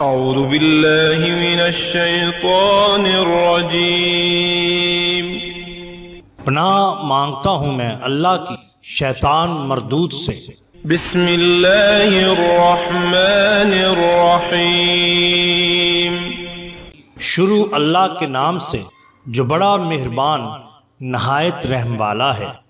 اعوذ باللہ من الشیطان الرجیم۔ پناہ مانگتا ہوں میں اللہ کی شیطان مردود سے۔ بسم اللہ الرحمن الرحیم۔ شروع اللہ کے نام سے جو بڑا مہربان نہایت رحم والا ہے۔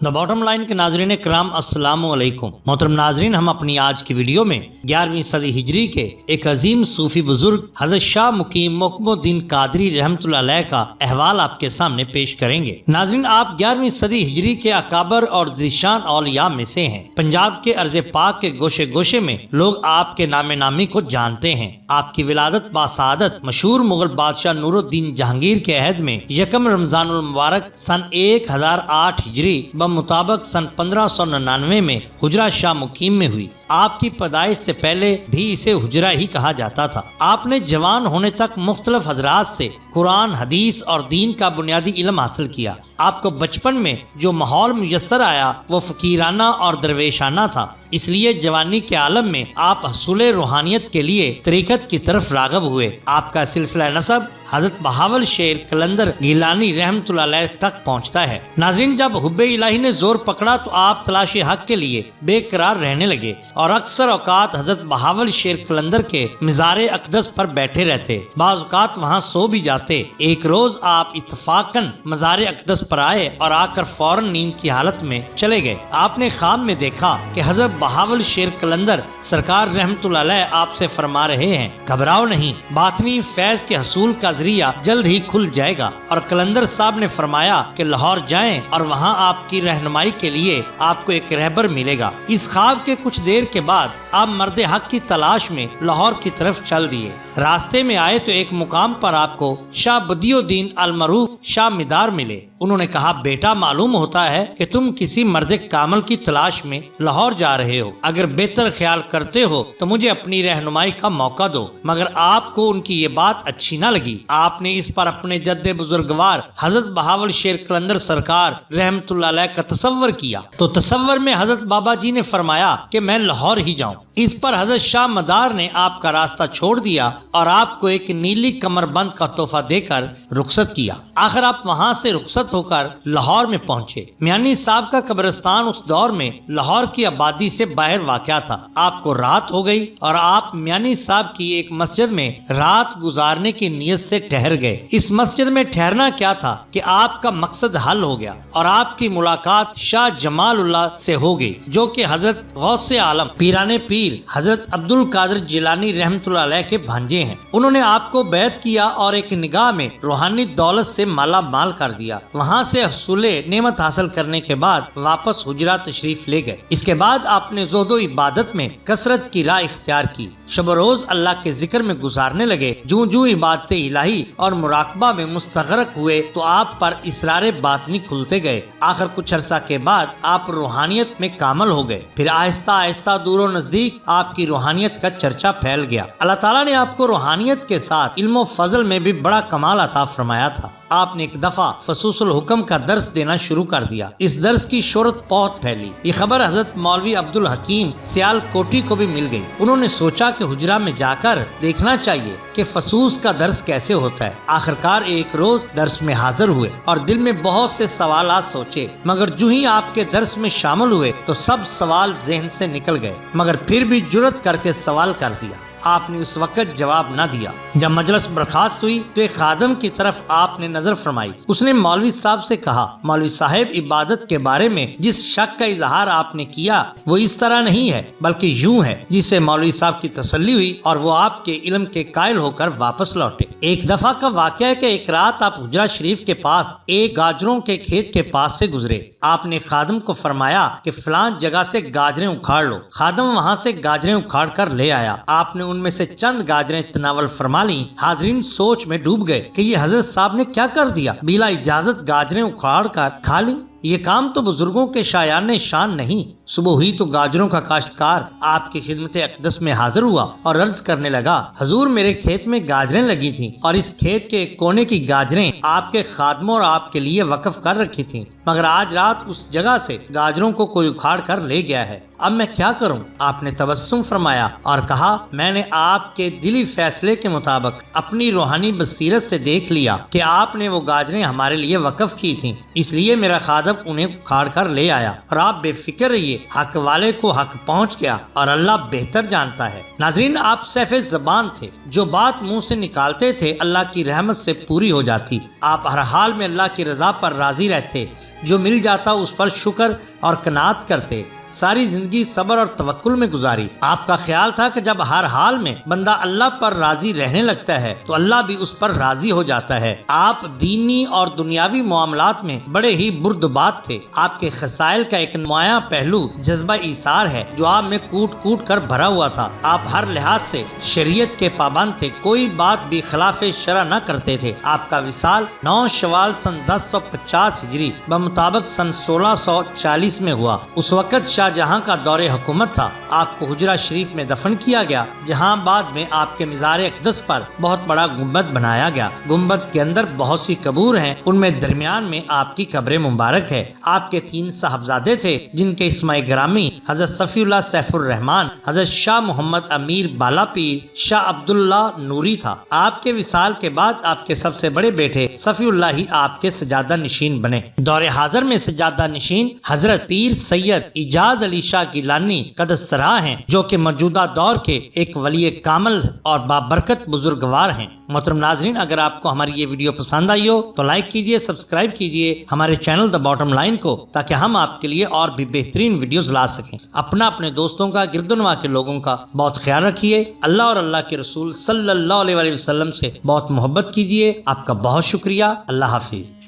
دا باٹم لائن کے ناظرین کرام السلام علیکم۔ محترم ناظرین، ہم اپنی آج کی ویڈیو میں 11ویں صدی ہجری کے ایک عظیم صوفی بزرگ حضرت شاہ مقیم محکم الدین قادری رحمۃ اللہ علیہ کا احوال آپ کے سامنے پیش کریں گے۔ ناظرین، آپ 11ویں صدی ہجری کے اکابر اور ذیشان اولیاء میں سے ہیں۔ پنجاب کے ارض پاک کے گوشے گوشے میں لوگ آپ کے نام نامی کو جانتے ہیں۔ آپ کی ولادت باسعادت مشہور مغل بادشاہ نور الدین جہانگیر کے عہد میں یکم رمضان المبارک سن 1008 ہجری مطابق سن 1599 میں حجرہ شاہ مقیم میں ہوئی۔ آپ کی پیدائش سے پہلے بھی اسے حجرہ ہی کہا جاتا تھا۔ آپ نے جوان ہونے تک مختلف حضرات سے قرآن، حدیث اور دین کا بنیادی علم حاصل کیا۔ آپ کو بچپن میں جو ماحول میسر آیا وہ فقیرانہ اور درویشانہ تھا، اس لیے جوانی کے عالم میں آپ حصول روحانیت کے لیے طریقت کی طرف راغب ہوئے۔ آپ کا سلسلہ نسب حضرت بہاول شیر قلندر گیلانی رحمۃ اللہ علیہ تک پہنچتا ہے۔ ناظرین، جب حب الہی نے زور پکڑا تو آپ تلاش حق کے لیے بے قرار رہنے لگے اور اکثر اوقات حضرت بہاول شیر قلندر کے مزار اقدس پر بیٹھے رہتے، بعض اوقات وہاں سو بھی جاتے۔ ایک روز آپ اتفاقاً مزار اقدس پر آئے اور آ کر فوراً نیند کی حالت میں چلے گئے۔ آپ نے خواب میں دیکھا کہ حضرت بہاول شیر قلندر سرکار رحمۃ اللہ علیہ آپ سے فرما رہے ہیں، گھبراؤ نہیں، باطنی فیض کے حصول کا ذریعہ جلد ہی کھل جائے گا۔ اور قلندر صاحب نے فرمایا کہ لاہور جائیں اور وہاں آپ کی رہنمائی کے لیے آپ کو ایک رہبر ملے گا۔ اس خواب کے کچھ دیر کے بعد آپ مرد حق کی تلاش میں لاہور کی طرف چل دیے۔ راستے میں آئے تو ایک مقام پر آپ کو شاہ بدی الدین المعروف شاہ مدار ملے۔ انہوں نے کہا، بیٹا، معلوم ہوتا ہے کہ تم کسی مرد کامل کی تلاش میں لاہور جا رہے ہو۔ اگر بہتر خیال کرتے ہو تو مجھے اپنی رہنمائی کا موقع دو۔ مگر آپ کو ان کی یہ بات اچھی نہ لگی۔ آپ نے اس پر اپنے جد بزرگوار حضرت بہاول شیر قلندر سرکار رحمۃ اللہ علیہ کا تصور کیا تو تصور میں حضرت بابا جی نے فرمایا کہ میں لاہور ہی جاؤں۔ اس پر حضرت شاہ مدار نے آپ کا راستہ چھوڑ دیا اور آپ کو ایک نیلی کمر بند کا تحفہ دے کر رخصت کیا۔ آخر آپ وہاں سے رخصت ہو کر لاہور میں پہنچے۔ میانی صاحب کا قبرستان اس دور میں لاہور کی آبادی سے باہر واقع تھا۔ آپ کو رات ہو گئی اور آپ میانی صاحب کی ایک مسجد میں رات گزارنے کی نیت سے ٹھہر گئے۔ اس مسجد میں ٹھہرنا کیا تھا کہ آپ کا مقصد حل ہو گیا اور آپ کی ملاقات شاہ جمال اللہ سے ہو گئی، جو کہ حضرت غوث عالم پیران پیر حضرت عبد القادر جیلانی رحمۃ اللہ علیہ کے بھانجے ہیں۔ انہوں نے آپ کو بیعت کیا اور ایک نگاہ میں روحانی دولت سے مالا مال کر دیا۔ وہاں سے حصول نعمت حاصل کرنے کے بعد واپس حجرہ تشریف لے گئے۔ اس کے بعد آپ نے زہد و عبادت میں کثرت کی راہ اختیار کی، شب و روز اللہ کے ذکر میں گزارنے لگے۔ جوں جوں عبادت الہی اور مراقبہ میں مستغرق ہوئے تو آپ پر اسرار باطنی کھلتے گئے۔ آخر کچھ عرصہ کے بعد آپ روحانیت میں کامل ہو گئے۔ پھر آہستہ آہستہ دور و نزدیک آپ کی روحانیت کا چرچا پھیل گیا۔ اللہ تعالیٰ نے آپ کو روحانیت کے ساتھ علم و فضل میں بھی بڑا کمال عطا فرمایا تھا۔ آپ نے ایک دفعہ فصوص الحکم کا درس دینا شروع کر دیا۔ اس درس کی شہرت بہت پھیلی۔ یہ خبر حضرت مولوی عبد الحکیم سیال کوٹی کو بھی مل گئی۔ انہوں نے سوچا کہ حجرہ میں جا کر دیکھنا چاہیے کہ فصوص کا درس کیسے ہوتا ہے۔ آخرکار ایک روز درس میں حاضر ہوئے اور دل میں بہت سے سوالات سوچے، مگر جو ہی آپ کے درس میں شامل ہوئے تو سب سوال ذہن سے نکل گئے، مگر پھر بھی جرأت کر کے سوال کر دیا۔ آپ نے اس وقت جواب نہ دیا۔ جب مجلس برخاست ہوئی تو ایک خادم کی طرف آپ نے نظر فرمائی۔ اس نے مولوی صاحب سے کہا، مولوی صاحب، عبادت کے بارے میں جس شک کا اظہار آپ نے کیا وہ اس طرح نہیں ہے بلکہ یوں ہے، جس سے مولوی صاحب کی تسلی ہوئی اور وہ آپ کے علم کے قائل ہو کر واپس لوٹے۔ ایک دفعہ کا واقعہ ہے کہ ایک رات آپ حجرہ شریف کے پاس ایک گاجروں کے کھیت کے پاس سے گزرے۔ آپ نے خادم کو فرمایا کہ فلان جگہ سے گاجریں اکھاڑ لو۔ خادم وہاں سے گاجریں اکھاڑ کر لے آیا۔ آپ نے ان میں سے چند گاجریں تناول فرما لیں۔ حاضرین سوچ میں ڈوب گئے کہ یہ حضرت صاحب نے کیا کر دیا، بلا اجازت گاجریں اکھاڑ کر کھا لی۔ یہ کام تو بزرگوں کے شایان شان نہیں۔ صبح ہوئی تو گاجروں کا کاشتکار آپ کی خدمت اقدس میں حاضر ہوا اور عرض کرنے لگا، حضور، میرے کھیت میں گاجریں لگی تھیں اور اس کھیت کے ایک کونے کی گاجریں آپ کے خادموں اور آپ کے لیے وقف کر رکھی تھیں، مگر آج رات اس جگہ سے گاجروں کو کوئی اکھاڑ کر لے گیا ہے، اب میں کیا کروں؟ آپ نے تبسم فرمایا اور کہا، میں نے آپ کے دلی فیصلے کے مطابق اپنی روحانی بصیرت سے دیکھ لیا کہ آپ نے وہ گاجریں ہمارے لیے وقف کی تھیں، اس لیے میرا خادم انہیں اکھاڑ کر لے آیا، اور آپ بے فکر رہیے، حق والے کو حق پہنچ گیا اور اللہ بہتر جانتا ہے۔ ناظرین، آپ سیف زبان تھے، جو بات منہ سے نکالتے تھے اللہ کی رحمت سے پوری ہو جاتی، آپ ہر حال میں اللہ کی رضا پر راضی رہتے، جو مل جاتا اس پر شکر اور قناعت کرتے، ساری زندگی صبر اور توکل میں گزاری۔ آپ کا خیال تھا کہ جب ہر حال میں بندہ اللہ پر راضی رہنے لگتا ہے تو اللہ بھی اس پر راضی ہو جاتا ہے۔ آپ دینی اور دنیاوی معاملات میں بڑے ہی بردبار تھے۔ آپ کے خصائل کا ایک نمایاں پہلو جذبہ ایثار ہے جو آپ میں کوٹ کوٹ کر بھرا ہوا تھا۔ آپ ہر لحاظ سے شریعت کے پابند تھے، کوئی بات بھی خلاف شرع نہ کرتے تھے۔ آپ کا وصال 9 شوال سن 1050 ہجری بمطابق سن 1640 میں ہوا۔ اس وقت شاہ جہاں کا دور حکومت تھا۔ آپ کو حجرہ شریف میں دفن کیا گیا، جہاں بعد میں آپ کے مزار اقدس پر بہت بڑا گنبد بنایا گیا۔ گنبد کے اندر بہت سی قبور ہیں، ان میں درمیان میں آپ کی قبر مبارک ہے۔ آپ کے 3 صاحبزادے تھے جن کے اسماء گرامی حضرت صفی اللہ سیف الرحمن، حضرت شاہ محمد امیر بالا پیر، شاہ عبداللہ نوری تھا۔ آپ کے وصال کے بعد آپ کے سب سے بڑے بیٹے صفی اللہ ہی آپ کے سجادہ نشین بنے۔ دور حاضر میں سجادہ نشین حضرت پیر سید ایجاز علی شاہ گیلانی قدس سرا ہیں، جو کہ موجودہ دور کے ایک ولی کامل اور بابرکت بزرگوار ہیں۔ محترم ناظرین، اگر آپ کو ہماری یہ ویڈیو پسند آئی ہو تو لائک کیجئے، سبسکرائب کیجئے ہمارے چینل دا باٹم لائن کو، تاکہ ہم آپ کے لیے اور بھی بہترین ویڈیوز لا سکیں۔ اپنے دوستوں کا، گرد و نواح کے لوگوں کا بہت خیال رکھیے۔ اللہ اور اللہ کے رسول صلی اللہ علیہ وسلم سے بہت محبت کیجئے۔ آپ کا بہت شکریہ۔ اللہ حافظ۔